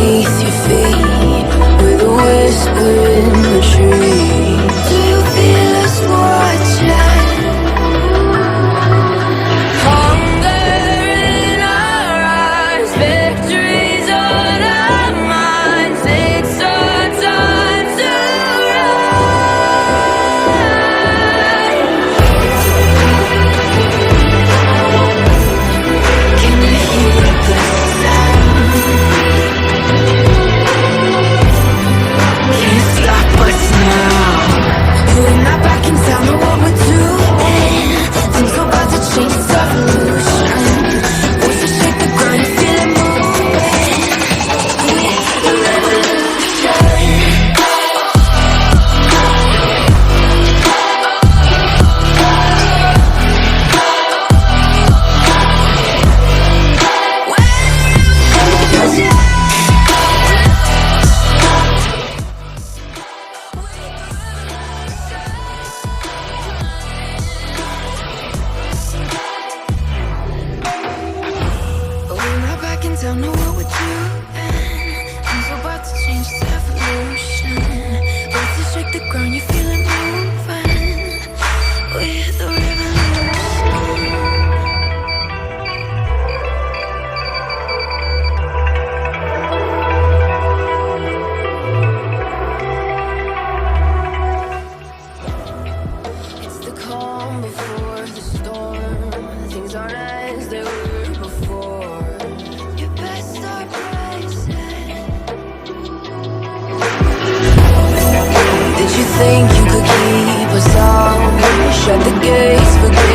beneath your feet, with a whisper in the trees. Do you feel us watching? Hunger in our eyes, victories on our minds. It's our time to rise. Can you hear the sound? Can't stop us now. We're not backing down on what we're doing. Things are about to change, it's revolution. Voices shake the ground, you feel it moving. The revolution. We're not backing down on what we're doing. Things are about to change, it's evolution. Voices shake the ground, you feel it moving. We're the revolution. It's the calm before the storm. Things aren't as they were before. You best start rising. Did you think you could keep us out? Shut the gates for good.